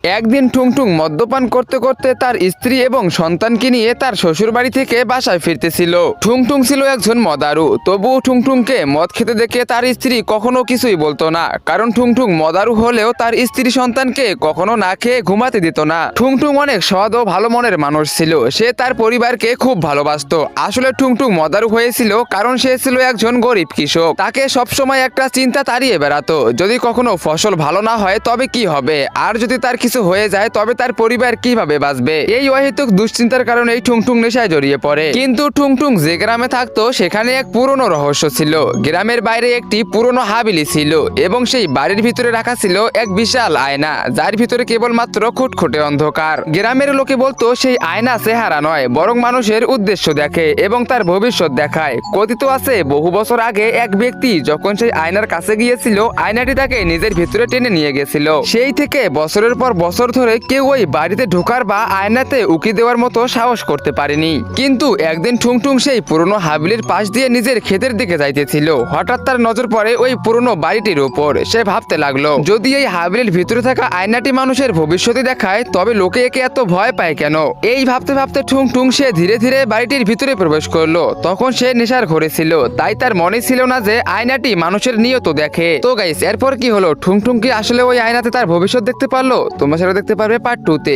একদিন টুংটুং মদ্যপান করতে করতে তার স্ত্রী এবং সন্তানকে নিয়ে তার শ্বশুর বাড়ি থেকে বাসায় ফিরতেছিল। টুংটুং ছিল একজন মদারু, তবুও টুংটুংকে মদ খেতে দেখে তার স্ত্রী কখনো কিছুই বলতো না, কারণ টুংটুং মদারু হলেও তার স্ত্রী সন্তানকে কখনো না খেয়ে ঘুমাতে দিত না। টুংটুং অনেক সৎ ও ভালো মনের মানুষ ছিল, সে তার পরিবারকে খুব ভালোবাসতো। আসলে টুংটুং মদারু হয়েছিল কারণ সে ছিল একজন গরিব কৃষক, তাকে সবসময় একটা চিন্তা তাড়িয়ে বেড়াতো, যদি কখনো ফসল ভালো না হয় তবে কি হবে, আর যদি তার কিছু হয়ে যায় তবে তার পরিবার কিভাবে বাঁচবে। এই অহেতুক দুশ্চিন্তার কারণে টুংটুং নেশায় জড়িয়ে পড়ে। কিন্তু টুংটুং যে গ্রামে থাকতো সেখানে এক পুরনো রহস্য ছিল। গ্রামের বাইরে একটি পুরনো হাবিলি ছিল এবং সেই বাড়ির ভিতরে রাখা ছিল এক বিশাল আয়না, যার ভিতরে কেবলমাত্র খুটখুটে অন্ধকার। গ্রামের লোকে বলতো সেই আয়না চেহারা নয়, বরং মানুষের উদ্দেশ্য দেখে এবং তার ভবিষ্যৎ দেখায়। কথিত আছে বহু বছর আগে এক ব্যক্তি যখন সেই আয়নার কাছে গিয়েছিল, আয়নাটি তাকে নিজের ভিতরে টেনে নিয়ে গেছিল। সেই থেকে বছরের পর বছর ধরে কেউ ওই বাড়িতে ঢোকার বা আয়নাতে উকি দেওয়ার মতো সাহস করতে পারেনি। কিন্তু একদিন টুংটুং সেই পুরনো হাবিলির পাশ দিয়ে নিজের ক্ষেতের দিকে যাইতেছিল। হঠাৎ তার নজর পড়ে ওই পুরনো বাড়িটির উপর। সে ভাবতে লাগলো, যদি এই হাবিলির ভিতরে থাকা আয়নাটি মানুষের ভবিষ্যতে দেখায় তবে লোকে একে এত ভয় পায় কেন। এই ভাবতে ভাবতে টুংটুং সে ধীরে ধীরে বাড়িটির ভিতরে প্রবেশ করলো। তখন সে নেশার ঘরে ছিল, তাই তার মনে ছিল না যে আয়নাটি মানুষের নিয়ত দেখে। তো গাইস, এরপর কি হলো? টুংটুং কি আসলে ওই আয়নাতে তার ভবিষ্যৎ দেখতে পারলো? তোমরা সেটা দেখতে পারবে পার্ট 2 তে।